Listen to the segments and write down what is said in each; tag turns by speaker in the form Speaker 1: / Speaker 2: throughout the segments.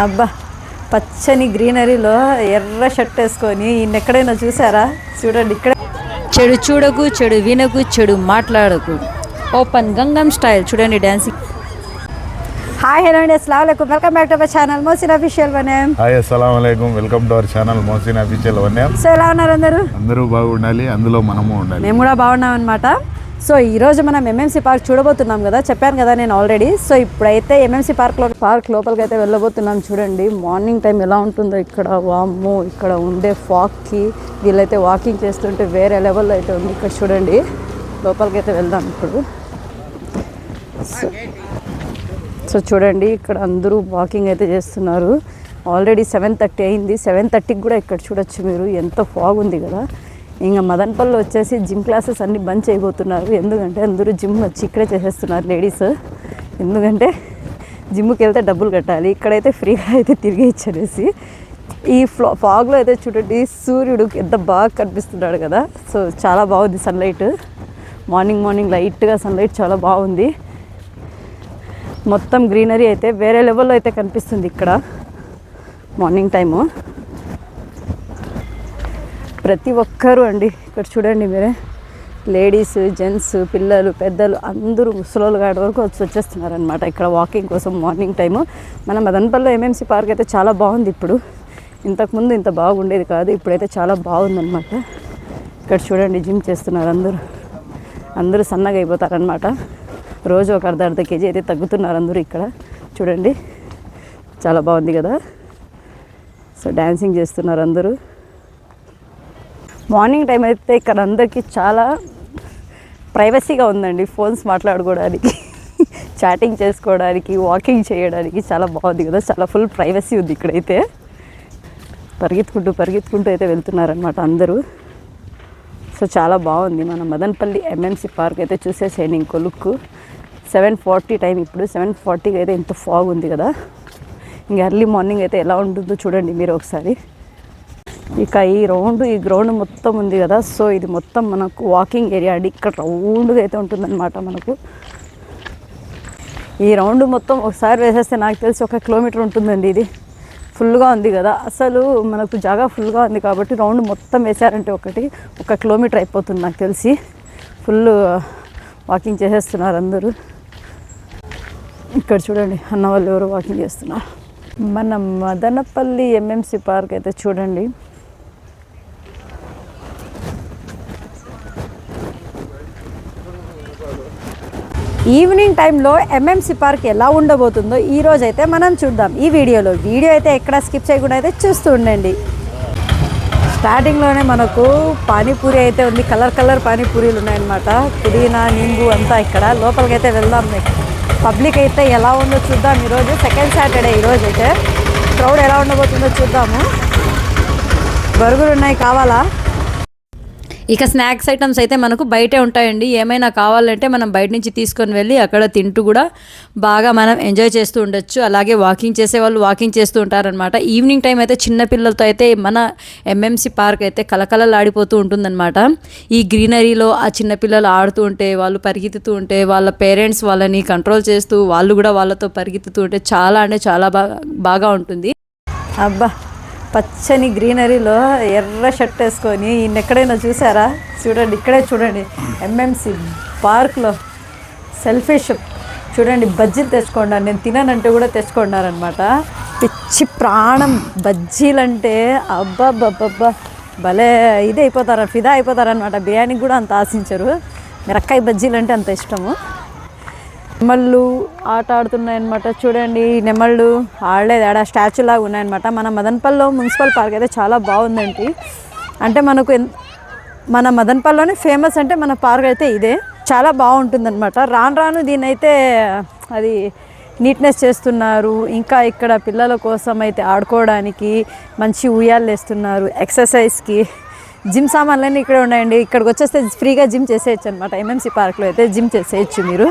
Speaker 1: అబ్బా పచ్చని గ్రీనరీలో ఎర్ర షర్ట్ వేసుకొని ఎక్కడైనా చూసారా? చూడండి ఇక్కడ చెడు చూడకు, చెడు వినకు, చెడు మాట్లాడకు, ఓపెన్ గంగం స్టైల్. చూడండి డాన్సింగ్. హాయ్ హలో అండి, అస్సలాము అలైకుం, welcome back to our channel Mohsin official వన్యం.
Speaker 2: హాయ్ అస్సలాము అలైకుం, welcome to our channel Mohsin official వన్యం.
Speaker 1: సో ఎలా ఉన్నారు అందరూ?
Speaker 2: అందరూ బాగుండాలి, అందులో మనము ఉండాలి.
Speaker 1: మేము కూడా బాగున్నాం అనమాట. సో ఈరోజు మనం ఎంఎంసీ పార్క్ చూడబోతున్నాం కదా, చెప్పాను కదా నేను ఆల్రెడీ. సో ఇప్పుడైతే ఎంఎంసీ పార్క్ లోపలికి అయితే వెళ్ళబోతున్నాం. చూడండి మార్నింగ్ టైం ఎలా ఉంటుందో ఇక్కడ. వామ్మో, ఇక్కడ ఉండే ఫాగ్కి వీళ్ళైతే వాకింగ్ చేస్తుంటే వేరే లెవెల్లో అయితే ఉంది ఇక్కడ. చూడండి లోపలికి అయితే వెళ్దాం ఇప్పుడు. సో చూడండి ఇక్కడ అందరూ వాకింగ్ అయితే చేస్తున్నారు. ఆల్రెడీ 7:30 అయింది. 7:30కి కూడా ఇక్కడ చూడొచ్చు మీరు, ఎంత ఫాగ్ ఉంది కదా. ఇంకా మదనపల్లి వచ్చేసి జిమ్ క్లాసెస్ అన్నీ బంద్ చేయబోతున్నారు. ఎందుకంటే అందరూ జిమ్ వచ్చి ఇక్కడే చేసేస్తున్నారు లేడీస్. ఎందుకంటే జిమ్కి వెళ్తే డబ్బులు కట్టాలి, ఇక్కడైతే ఫ్రీగా అయితే తిరిగి ఇచ్చేసి. ఈ ఫాగ్లో అయితే చూడండి సూర్యుడు ఎంత బాగా కనిపిస్తున్నాడు కదా. సో చాలా బాగుంది సన్లైట్. మార్నింగ్ లైట్గా సన్లైట్ చాలా బాగుంది. మొత్తం గ్రీనరీ అయితే వేరే లెవెల్లో అయితే కనిపిస్తుంది ఇక్కడ మార్నింగ్ టైము. ప్రతి ఒక్కరూ అండి ఇక్కడ చూడండి మీరే, లేడీస్, జెంట్స్, పిల్లలు, పెద్దలు అందరూ ముసలోళ్ళు గాడి వరకు వచ్చేస్తున్నారనమాట ఇక్కడ వాకింగ్ కోసం మార్నింగ్ టైము. మన మదనపల్లిలో ఎంఎంసీ పార్క్ అయితే చాలా బాగుంది ఇప్పుడు. ఇంతకుముందు ఇంత బాగుండేది కాదు, ఇప్పుడైతే చాలా బాగుందన్నమాట. ఇక్కడ చూడండి జిమ్ చేస్తున్నారు అందరూ సన్నగా అయిపోతారనమాట. రోజు ఒక అర్ధ కేజీ అయితే తగ్గుతున్నారు అందరూ ఇక్కడ. చూడండి చాలా బాగుంది కదా. సో డ్యాన్సింగ్ చేస్తున్నారు అందరూ. మార్నింగ్ టైం అయితే ఇక్కడ అందరికీ చాలా ప్రైవసీగా ఉందండి. ఫోన్స్ మాట్లాడుకోవడానికి, చాటింగ్ చేసుకోవడానికి, వాకింగ్ చేయడానికి చాలా బాగుంది కదా. చాలా ఫుల్ ప్రైవసీ ఉంది ఇక్కడైతే. పరిగెత్తుకుంటూ అయితే వెళ్తున్నారనమాట అందరూ. సో చాలా బాగుంది మన మదనపల్లి ఎంఎంసీ పార్క్ అయితే. చూసేసేయండి ఇంకో లుక్. 7:40 టైం ఇప్పుడు. 7:40కి అయితే ఇంత ఫాగ్ ఉంది కదా. ఇంకా ఎర్లీ మార్నింగ్ అయితే ఎలా ఉంటుందో చూడండి మీరు ఒకసారి. ఇక ఈ గ్రౌండ్ మొత్తం ఉంది కదా. సో ఇది మొత్తం మనకు వాకింగ్ ఏరియా అండి. ఇక్కడ రౌండ్గా అయితే ఉంటుందన్నమాట మనకు. ఈ రౌండ్ మొత్తం ఒకసారి వేసేస్తే నాకు తెలిసి 1 కిలోమీటర్ ఉంటుందండి. ఇది ఫుల్గా ఉంది కదా, అసలు మనకు జాగా ఫుల్గా ఉంది కాబట్టి రౌండ్ మొత్తం వేసారంటే 1 కిలోమీటర్ అయిపోతుంది నాకు తెలిసి. ఫుల్ వాకింగ్ చేసేస్తున్నారు అందరూ. ఇక్కడ చూడండి అన్న వాళ్ళు ఎవరు వాకింగ్ చేస్తున్నారు. మన మదనపల్లి ఎంఎంసీ పార్క్ అయితే చూడండి. ఈవినింగ్ టైంలో ఎంఎంసీ పార్క్ ఎలా ఉండబోతుందో ఈరోజు అయితే మనం చూద్దాం ఈ వీడియో అయితే ఎక్కడ స్కిప్ చేయకుండా అయితే చూస్తూ ఉండండి. స్టార్టింగ్లోనే మనకు పానీపూరి అయితే ఉంది. కలర్ పానీపూరీలు ఉన్నాయన్నమాట. పుదీనా, నింబు అంతా. ఇక్కడ లోపలికి అయితే వెళ్దాం. పబ్లిక్ అయితే ఎలా ఉందో చూద్దాం. ఈరోజు సెకండ్ సాటర్డే. ఈరోజు అయితే క్రౌడ్ ఎలా ఉండబోతుందో చూద్దాము. బర్గర్ ఉన్నాయి, కావాలా? ఇక స్నాక్స్ ఐటమ్స్ అయితే మనకు బయటే ఉంటాయండి. ఏమైనా కావాలంటే మనం బయట నుంచి తీసుకొని వెళ్ళి అక్కడ తింటూ కూడా బాగా మనం ఎంజాయ్ చేస్తూ ఉండొచ్చు. అలాగే వాకింగ్ చేసే వాళ్ళు వాకింగ్ చేస్తూ ఉంటారనమాట. ఈవినింగ్ టైం అయితే చిన్న పిల్లలతో అయితే మన ఎంఎంసీ పార్క్ అయితే కలకలలాడిపోతూ ఉంటుందన్నమాట. ఈ గ్రీనరీలో ఆ చిన్నపిల్లలు ఆడుతూ ఉంటే, వాళ్ళు పరిగెత్తుతూ ఉంటే, వాళ్ళ పేరెంట్స్ వాళ్ళని కంట్రోల్ చేస్తూ వాళ్ళు కూడా వాళ్ళతో పరిగెత్తుతూ ఉంటే చాలా అంటే చాలా బాగా ఉంటుంది. అబ్బా పచ్చని గ్రీనరీలో ఎర్ర షర్ట్ వేసుకొని ఎక్కడైనా చూసారా? చూడండి ఇక్కడే చూడండి ఎంఎంసీ పార్క్లో సెల్ఫిష్. చూడండి బజ్జీలు తెచ్చుకున్నారు. నేను తిననంటే కూడా తెచ్చుకున్నారనమాట. పిచ్చి ప్రాణం బజ్జీలంటే. అబ్బాబ్బబ్బబ్బా భలే ఇది అయిపోతారు, ఫిదా అయిపోతారనమాట. బిర్యానీకి కూడా అంత ఆశించరు. మిరక్కాయ బజ్జీలు అంటే అంత ఇష్టము. నెమళ్ళు ఆట ఆడుతున్నాయన్నమాట. చూడండి నెమళ్ళు ఆడలేదు, ఆడ స్టాచ్యూ లాగా ఉన్నాయన్నమాట. మన మదనపల్లిలో మున్సిపల్ పార్క్ అయితే చాలా బాగుందండి. అంటే మనకు మన మదనపల్లిలోనే ఫేమస్ అంటే మన పార్క్ అయితే ఇదే. చాలా బాగుంటుందన్నమాట. రాను దీన్ని అయితే అది నీట్నెస్ చేస్తున్నారు. ఇంకా ఇక్కడ పిల్లల కోసం అయితే ఆడుకోవడానికి మంచి ఉయ్యాలు వేస్తున్నారు. ఎక్సర్సైజ్కి జిమ్ సామాన్లన్నీ ఇక్కడే ఉన్నాయండి. ఇక్కడికి వచ్చేస్తే ఫ్రీగా జిమ్ చేసేయచ్చు అనమాట. ఎంఎంసీ పార్క్లో అయితే జిమ్ చేసేయచ్చు మీరు.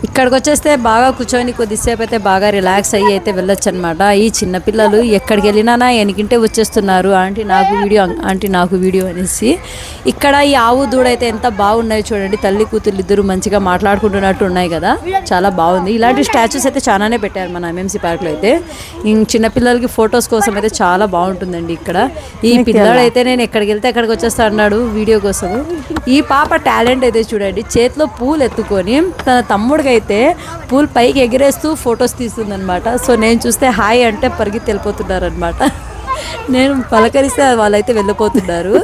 Speaker 1: ఇక్కడికి వచ్చేస్తే బాగా కూర్చొని కొద్దిసేపు అయితే బాగా రిలాక్స్ అయ్యి అయితే వెళ్ళొచ్చు అనమాట. ఈ చిన్నపిల్లలు ఎక్కడికి వెళ్ళినా ఎనికింటే వచ్చేస్తున్నారు, ఆంటీ నాకు వీడియో అనేసి. ఇక్కడ ఈ ఆవు దూడ అయితే ఎంత బాగున్నాయి చూడండి, తల్లి కూతురు ఇద్దరు మంచిగా మాట్లాడుకుంటున్నట్టు ఉన్నాయి కదా, చాలా బాగుంది. ఇలాంటి స్టాచ్యూస్ అయితే చాలానే పెట్టారు మన ఎంఎంసీ పార్క్లో అయితే. చిన్నపిల్లలకి ఫొటోస్ కోసం అయితే చాలా బాగుంటుందండి ఇక్కడ. ఈ పిల్లడు అయితే నేను ఎక్కడికి వెళ్తే ఎక్కడికి వచ్చేస్తా అన్నాడు వీడియో కోసం. ఈ పాప టాలెంట్ అయితే చూడండి, చేతిలో పూలు ఎత్తుకొని తన తమ్ముడికి అయితే పూల్ పైకి ఎగిరేస్తూ ఫొటోస్ తీస్తుందనమాట. సో నేను చూస్తే హాయ్ అంటే పరిగెత్తి వెళ్ళిపోతున్నారు అనమాట. నేను పలకరిస్తే వాళ్ళైతే వెళ్ళిపోతున్నారు.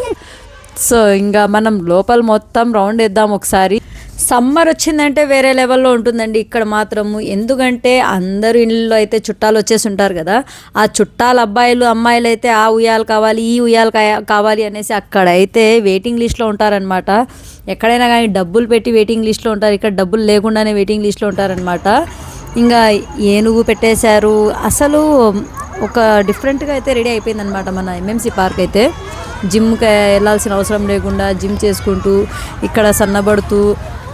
Speaker 1: సో ఇంకా మనం లోపల మొత్తం రౌండ్ వేద్దాం ఒకసారి. సమ్మర్ వచ్చిందంటే వేరే లెవెల్లో ఉంటుందండి ఇక్కడ మాత్రము. ఎందుకంటే అందరూ ఇళ్ళలో అయితే చుట్టాలు వచ్చేసి ఉంటారు కదా, ఆ చుట్టాల అబ్బాయిలు అమ్మాయిలు అయితే ఆ ఉయ్యాలు కావాలి ఈ ఉయ్యాలు కావాలి అనేసి అక్కడైతే వెయిటింగ్ లిస్ట్లో ఉంటారనమాట. ఎక్కడైనా కానీ డబ్బులు పెట్టి వెయిటింగ్ లిస్ట్లో ఉంటారు, ఇక్కడ డబ్బులు లేకుండానే వెయిటింగ్ లిస్ట్లో ఉంటారనమాట. ఇంకా ఏనుగు పెట్టేశారు, అసలు ఒక డిఫరెంట్గా అయితే రెడీ అయిపోయిందనమాట మన ఎంఎంసీ పార్క్ అయితే. జిమ్కి వెళ్ళాల్సిన అవసరం లేకుండా జిమ్ చేసుకుంటూ ఇక్కడ సన్నబడుతూ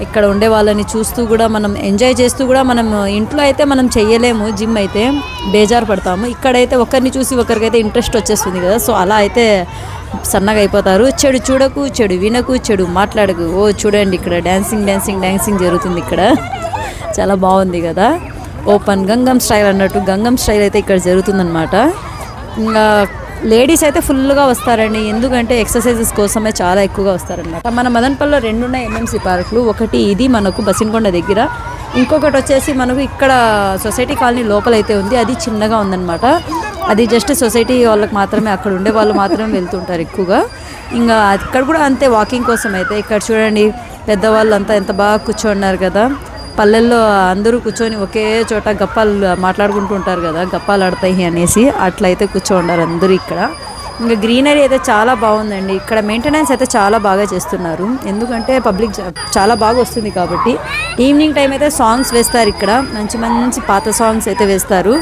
Speaker 1: ఇక్కడ ఉండే వాళ్ళని చూస్తూ కూడా మనం ఎంజాయ్ చేస్తూ కూడా మనం ఇంట్లో అయితే మనం చెయ్యలేము, జిమ్ అయితే బేజారు పడతాము. ఇక్కడైతే ఒకరిని చూసి ఒకరికైతే ఇంట్రెస్ట్ వచ్చేస్తుంది కదా, సో అలా అయితే సన్నగా అయిపోతారు. చెడు చూడకు, చెడు వినకు, చెడు మాట్లాడకు. ఓ చూడండి ఇక్కడ డ్యాన్సింగ్ జరుగుతుంది ఇక్కడ, చాలా బాగుంది కదా. ఓపెన్ గంగం స్టైల్ అన్నట్టు గంగం స్టైల్ అయితే ఇక్కడ జరుగుతుందన్నమాట. ఇంకా లేడీస్ అయితే ఫుల్గా వస్తారండి, ఎందుకంటే ఎక్సర్సైజెస్ కోసమే చాలా ఎక్కువగా వస్తారనమాట. మన మదనపల్లిలో 2 ఉన్నాయి ఎంఎంసీ పార్కులు. ఒకటి ఇది మనకు బసిన్కొండ దగ్గర, ఇంకొకటి వచ్చేసి మనకు ఇక్కడ సొసైటీ కాలనీ లోపలైతే ఉంది, అది చిన్నగా ఉందన్నమాట. అది జస్ట్ సొసైటీ వాళ్ళకి మాత్రమే, అక్కడ ఉండే వాళ్ళు మాత్రమే వెళ్తుంటారు ఎక్కువగా. ఇంకా అక్కడ కూడా అంతే వాకింగ్ కోసం అయితే. ఇక్కడ చూడండి పెద్దవాళ్ళు అంతా ఎంత బాగా కూర్చోన్నారు కదా, పల్లెల్లో అందరూ కూర్చొని ఒకే చోట గప్పాలు మాట్లాడుకుంటూ ఉంటారు కదా, గప్పాలు ఆడతాయి అనేసి, అట్లయితే కూర్చోండారు అందరూ ఇక్కడ. ఇంకా గ్రీనరీ అయితే చాలా బాగుందండి. ఇక్కడ మెయింటెనెన్స్ అయితే చాలా బాగా చేస్తున్నారు, ఎందుకంటే పబ్లిక్ చాలా బాగా వస్తుంది కాబట్టి. ఈవినింగ్ టైం అయితే సాంగ్స్ వేస్తారు ఇక్కడ, మంచి పాత సాంగ్స్ అయితే వేస్తారు.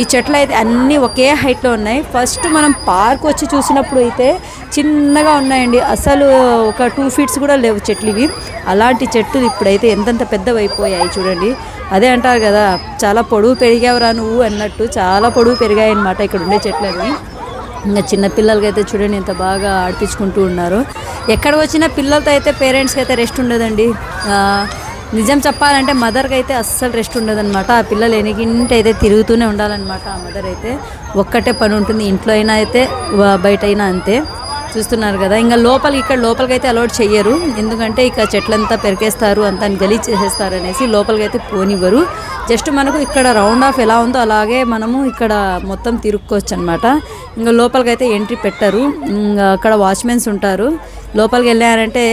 Speaker 1: ఈ చెట్లు అయితే అన్నీ ఒకే హైట్లో ఉన్నాయి. ఫస్ట్ మనం పార్క్ వచ్చి చూసినప్పుడు అయితే చిన్నగా ఉన్నాయండి, అసలు ఒక 2 feet కూడా లేవు చెట్లు ఇవి. అలాంటి చెట్లు ఇప్పుడైతే ఎంతంత పెద్దవి అయిపోయాయి చూడండి. అదే అంటారు కదా, చాలా పొడవు పెరిగావురా నువ్వు అన్నట్టు, చాలా పొడవు పెరిగాయి అన్నమాట ఇక్కడ ఉండే చెట్లని. ఇంకా చిన్నపిల్లలకి అయితే చూడండి ఎంత బాగా ఆడిపించుకుంటూ ఉన్నారు. ఎక్కడ వచ్చినా పిల్లలతో అయితే పేరెంట్స్కి అయితే రెస్ట్ ఉండదండి. నిజం చెప్పాలంటే మదర్కి అయితే అస్సలు రెస్ట్ ఉండదన్నమాట. ఆ పిల్లలు ఎనిగింటి అయితే తిరుగుతూనే ఉండాలన్నమాట. ఆ మదర్ అయితే ఒక్కటే పని ఉంటుంది, ఇంట్లో అయినా అయితే బయట అయినా అంతే. చూస్తున్నారు కదా, ఇంకా ఇక్కడ లోపలికైతే అలౌడ్ చెయ్యరు, ఎందుకంటే ఇక చెట్లంతా పెరికేస్తారు, అంతా గలీజ్ చేసేస్తారు అనేసి లోపలికైతే పోనివ్వరు. జస్ట్ మనకు ఇక్కడ రౌండ్ ఆఫ్ ఎలా ఉందో అలాగే మనము ఇక్కడ మొత్తం తిరుక్కోవచ్చు అనమాట. ఇంకా లోపలికైతే ఎంట్రీ పెట్టరు, ఇంకా అక్కడ వాచ్మెన్స్ ఉంటారు. లోపలికి వెళ్ళారంటే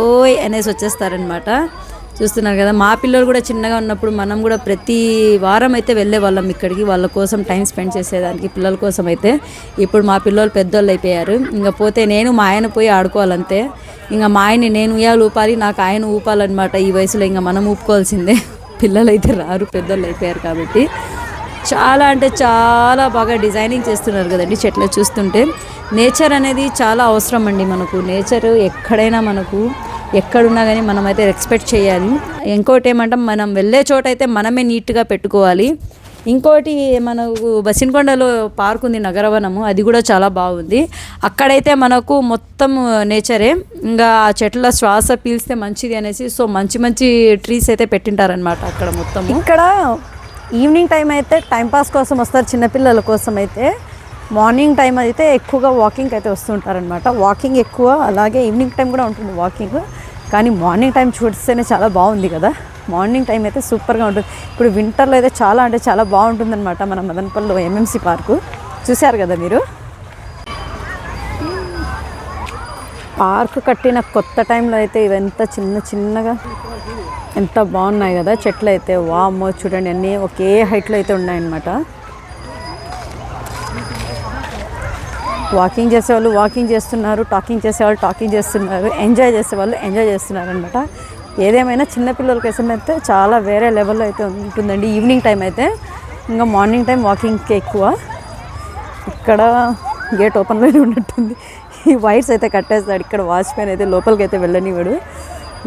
Speaker 1: ఓయ్ అనేసి వచ్చేస్తారనమాట. చూస్తున్నారు కదా, మా పిల్లలు కూడా చిన్నగా ఉన్నప్పుడు మనం కూడా ప్రతి వారం అయితే వెళ్ళే వాళ్ళం ఇక్కడికి, వాళ్ళ కోసం టైం స్పెండ్ చేసేదానికి పిల్లల కోసం అయితే. ఇప్పుడు మా పిల్లలు పెద్దోళ్ళు అయిపోయారు, ఇంకా పోతే నేను మా ఆయన పోయి ఆడుకోవాలంతే. ఇంకా మా ఆయన్ని నేను ఉయ్యాలు ఊపాలి, నాకు ఆయన ఊపాలన్నమాట. ఈ వయసులో ఇంకా మనం ఊపుకోవాల్సిందే, పిల్లలు అయితే రారు, పెద్దోళ్ళు అయిపోయారు కాబట్టి. చాలా అంటే చాలా బాగా డిజైనింగ్ చేస్తున్నారు కదండి చెట్లు చూస్తుంటే. నేచర్ అనేది చాలా అవసరం అండి మనకు. నేచర్ ఎక్కడైనా మనకు ఎక్కడున్నా కానీ మనమైతే రెస్పెక్ట్ చేయాలి. ఇంకోటి ఏమంటే మనం వెళ్ళే చోట అయితే మనమే నీట్గా పెట్టుకోవాలి. ఇంకోటి మనకు బసిన్కొండలో పార్క్ ఉంది నగరవనము, అది కూడా చాలా బాగుంది. అక్కడైతే మనకు మొత్తం నేచరే, ఇంకా ఆ చెట్ల శ్వాస పీల్స్తే మంచిది అనేసి సో మంచి ట్రీస్ అయితే పెట్టింటారనమాట అక్కడ మొత్తం. ఇక్కడ ఈవినింగ్ టైం అయితే టైంపాస్ కోసం వస్తారు చిన్నపిల్లల కోసం అయితే. మార్నింగ్ టైం అయితే ఎక్కువగా వాకింగ్ అయితే వస్తుంటారనమాట. వాకింగ్ ఎక్కువ, అలాగే ఈవినింగ్ టైం కూడా ఉంటుంది వాకింగ్, కానీ మార్నింగ్ టైం చూస్తేనే చాలా బాగుంది కదా. మార్నింగ్ టైం అయితే సూపర్గా ఉంటుంది. ఇప్పుడు వింటర్లో అయితే చాలా అంటే చాలా బాగుంటుందన్నమాట మన మదనపల్లిలో ఎంఎంసీ పార్కు. చూశారు కదా మీరు, పార్కు కట్టిన కొత్త టైంలో అయితే ఇవంతా చిన్నగా ఎంత బాగున్నాయి కదా చెట్లు అయితే. వామ్మో చూడండి, అన్నీ ఒకే హైట్లో అయితే ఉన్నాయన్నమాట. వాకింగ్ చేసేవాళ్ళు వాకింగ్ చేస్తున్నారు, టాకింగ్ చేసేవాళ్ళు టాకింగ్ చేస్తున్నారు, ఎంజాయ్ చేసేవాళ్ళు ఎంజాయ్ చేస్తున్నారు అనమాట. ఏదేమైనా చిన్నపిల్లల కోసం అయితే చాలా వేరే లెవెల్లో అయితే ఉంటుందండి ఈవినింగ్ టైం అయితే. ఇంకా మార్నింగ్ టైం వాకింగ్కి ఎక్కువ. ఇక్కడ గేట్ ఓపెన్లోనే ఉన్నట్టుంది, ఈ వైర్స్ అయితే కట్టేస్తాడు ఇక్కడ వాచ్మెన్ అయితే, లోపలికి అయితే వెళ్ళనివాడు.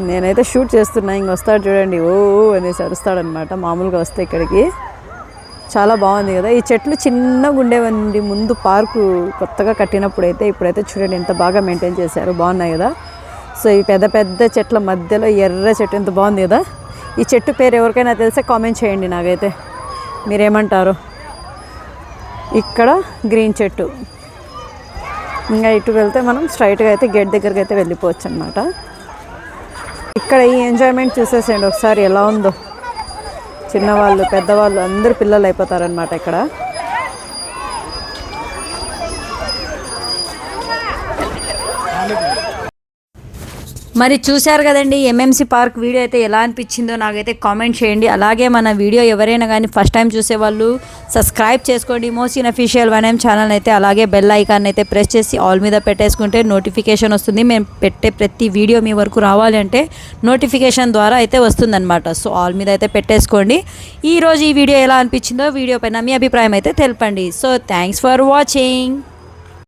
Speaker 1: నేనైతే షూట్ చేస్తున్నా, ఇంక వస్తాడు చూడండి, ఓ అనేసి అరుస్తాడనమాట మామూలుగా వస్తే ఇక్కడికి. చాలా బాగుంది కదా. ఈ చెట్లు చిన్నగా ఉండేవండి ముందు పార్కు కొత్తగా కట్టినప్పుడు అయితే. ఇప్పుడైతే చూడండి ఎంత బాగా మెయింటైన్ చేశారు, బాగున్నాయి కదా. సో ఈ పెద్ద పెద్ద చెట్ల మధ్యలో ఎర్ర చెట్టు ఎంత బాగుంది కదా. ఈ చెట్టు పేరు ఎవరికైనా తెలిస్తే కామెంట్ చేయండి నాకైతే, మీరేమంటారు. ఇక్కడ గ్రీన్ చెట్టు. ఇంకా ఇటు వెళ్తే మనం స్ట్రైట్గా అయితే గేట్ దగ్గరికి అయితే వెళ్ళిపోవచ్చు అనమాట. ఇక్కడ ఈ ఎంజాయ్మెంట్ చూసేసేయండి ఒకసారి ఎలా ఉందో. చిన్నవాళ్ళు పెద్దవాళ్ళు అందరు పిల్లలు అయిపోతారనమాట ఇక్కడ. మరి చూశారు కదండి ఎంఎంసి పార్క్ వీడియో అయితే ఎలా అనిపించిందో నాకైతే కామెంట్ చేయండి. అలాగే మన వీడియో ఎవరైనా కానీ ఫస్ట్ టైం చూసేవాళ్ళు సబ్స్క్రైబ్ చేసుకోండి మోసిన్ అఫీషియల్ 1M ఛానల్ అయితే. అలాగే బెల్ ఐకాన్ అయితే ప్రెస్ చేసి ఆల్ మీద పెట్టేసుకుంటే నోటిఫికేషన్ వస్తుంది. మేము పెట్టే ప్రతి వీడియో మీ వరకు రావాలి అంటే నోటిఫికేషన్ ద్వారా అయితే వస్తుందన్నమాట. సో ఆల్ మీద అయితే పెట్టేసుకోండి. ఈరోజు ఈ వీడియో ఎలా అనిపించిందో వీడియో పైన మీ అభిప్రాయం అయితే తెలపండి. So thanks for watching.